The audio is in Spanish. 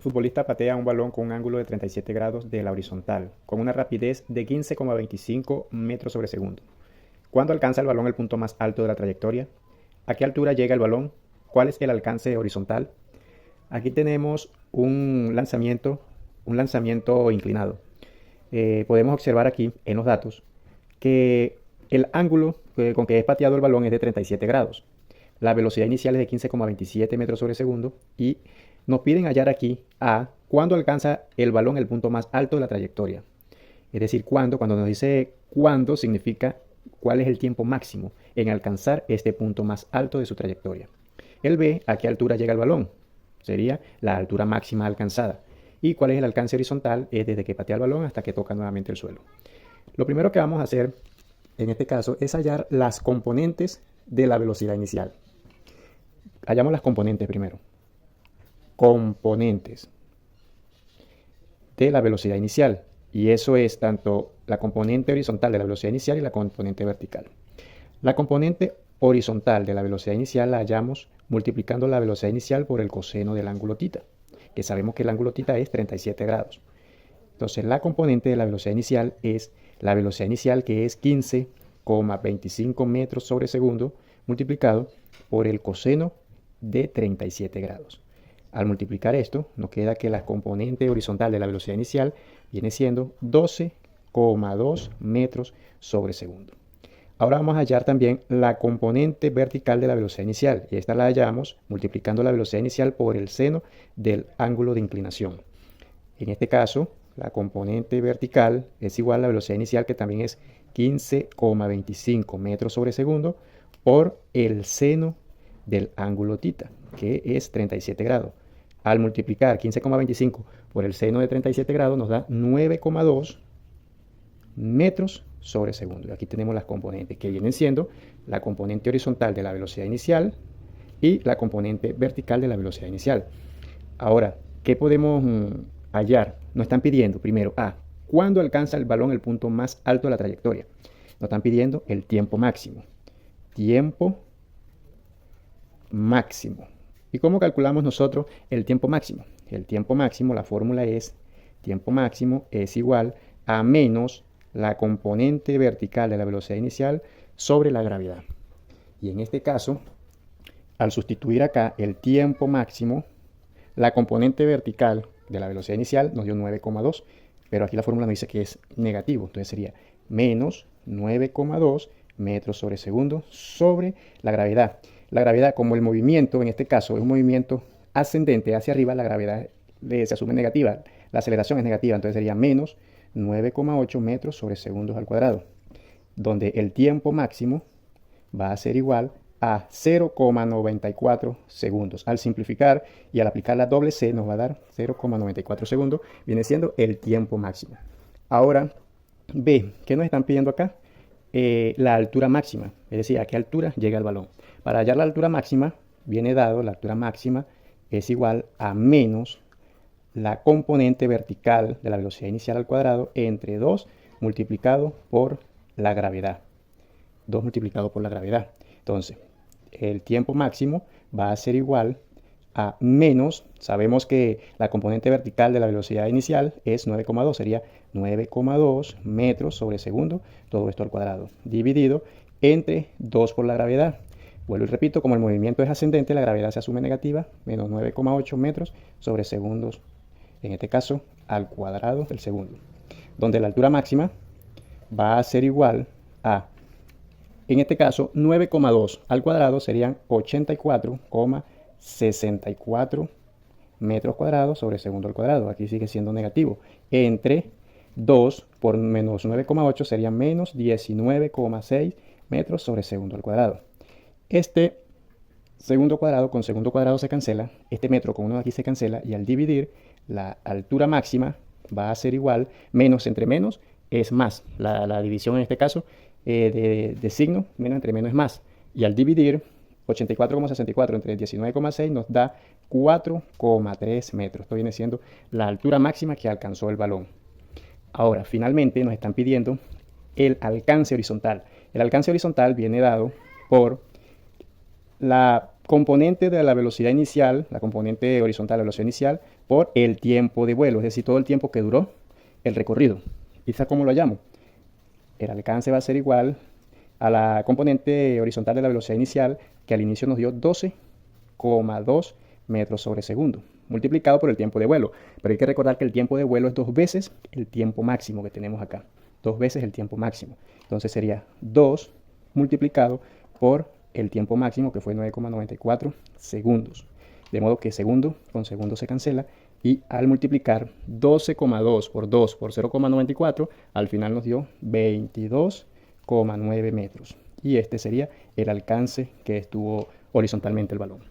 Futbolista patea un balón con un ángulo de 37 grados de la horizontal, con una rapidez de 15,25 metros sobre segundo. ¿Cuándo alcanza el balón el punto más alto de la trayectoria? ¿A qué altura llega el balón? ¿Cuál es el alcance horizontal? Aquí tenemos un lanzamiento inclinado. Podemos observar aquí en los datos que el ángulo con que es pateado el balón es de 37 grados. La velocidad inicial es de 15,27 metros sobre segundo y nos piden hallar aquí a cuándo alcanza el balón el punto más alto de la trayectoria. Es decir, cuando nos dice cuándo significa cuál es el tiempo máximo en alcanzar este punto más alto de su trayectoria. El B, a qué altura llega el balón, sería la altura máxima alcanzada. Y cuál es el alcance horizontal, es desde que patea el balón hasta que toca nuevamente el suelo. Lo primero que vamos a hacer en este caso es hallar las componentes de la velocidad inicial. Hallamos las componentes primero. Componentes de la velocidad inicial. Y eso es tanto la componente horizontal de la velocidad inicial y la componente vertical. La componente horizontal de la velocidad inicial la hallamos multiplicando la velocidad inicial por el coseno del ángulo θ, que sabemos que el ángulo θ es 37 grados. Entonces la componente de la velocidad inicial es la velocidad inicial, que es 15,25 metros sobre segundo multiplicado por el coseno de 37 grados. Al multiplicar esto, nos queda que la componente horizontal de la velocidad inicial viene siendo 12,2 metros sobre segundo. Ahora vamos a hallar también la componente vertical de la velocidad inicial, y esta la hallamos multiplicando la velocidad inicial por el seno del ángulo de inclinación. En este caso, la componente vertical es igual a la velocidad inicial, que también es 15,25 metros sobre segundo, por el seno del ángulo θ, que es 37 grados. Al multiplicar 15,25 por el seno de 37 grados nos da 9,2 metros sobre segundo. Y aquí tenemos las componentes, que vienen siendo la componente horizontal de la velocidad inicial y la componente vertical de la velocidad inicial. Ahora, ¿qué podemos hallar? Nos están pidiendo primero ¿cuándo alcanza el balón el punto más alto de la trayectoria? Nos están pidiendo el tiempo máximo. Tiempo máximo. ¿Y cómo calculamos nosotros el tiempo máximo? El tiempo máximo, la fórmula es tiempo máximo es igual a menos la componente vertical de la velocidad inicial sobre la gravedad. Y en este caso, al sustituir acá el tiempo máximo, la componente vertical de la velocidad inicial nos dio 9,2, pero aquí la fórmula nos dice que es negativo, entonces sería menos 9,2 metros sobre segundo sobre la gravedad. La gravedad, como el movimiento en este caso es un movimiento ascendente hacia arriba, la gravedad se asume negativa, la aceleración es negativa, entonces sería menos 9,8 metros sobre segundos al cuadrado, donde el tiempo máximo va a ser igual a 0,94 segundos. Al simplificar y al aplicar la doble C nos va a dar 0,94 segundos, viene siendo el tiempo máximo. Ahora, B, ¿qué nos están pidiendo acá? La altura máxima, es decir, a qué altura llega el balón. Para hallar la altura máxima, viene dado, la altura máxima es igual a menos la componente vertical de la velocidad inicial al cuadrado entre 2 multiplicado por la gravedad. 2 multiplicado por la gravedad. Entonces, el tiempo máximo va a ser igual a menos, sabemos que la componente vertical de la velocidad inicial es 9,2, sería 9,2 metros sobre segundo, todo esto al cuadrado, dividido entre 2 por la gravedad. Vuelvo y repito, como el movimiento es ascendente, la gravedad se asume negativa, menos 9,8 metros sobre segundos, en este caso al cuadrado del segundo, donde la altura máxima va a ser igual a, en este caso, 9,2 al cuadrado serían 84,64 metros cuadrados sobre segundo al cuadrado. Aquí sigue siendo negativo. Entre 2 por menos 9,8 serían menos 19,6 metros sobre segundo al cuadrado. Este segundo cuadrado con segundo cuadrado se cancela, este metro con uno de aquí se cancela, y al dividir la altura máxima va a ser igual, menos entre menos es más, la división en este caso de signo, menos entre menos es más, y al dividir 84,64 entre 19,6 nos da 4,3 metros. Esto viene siendo la altura máxima que alcanzó el balón. Ahora, finalmente nos están pidiendo el alcance horizontal. El alcance horizontal viene dado por la componente de la velocidad inicial, la componente horizontal de la velocidad inicial, por el tiempo de vuelo, es decir, todo el tiempo que duró el recorrido. ¿Y sabes cómo lo llamo? El alcance va a ser igual a la componente horizontal de la velocidad inicial, que al inicio nos dio 12,2 metros sobre segundo, multiplicado por el tiempo de vuelo. Pero hay que recordar que el tiempo de vuelo es 2 veces el tiempo máximo que tenemos acá. 2 veces el tiempo máximo. Entonces sería 2 multiplicado por el tiempo máximo, que fue 9,94 segundos. De modo que segundo con segundo se cancela, y al multiplicar 12,2 por 2 por 0,94, al final nos dio 22,9 metros. Y este sería el alcance que estuvo horizontalmente el balón.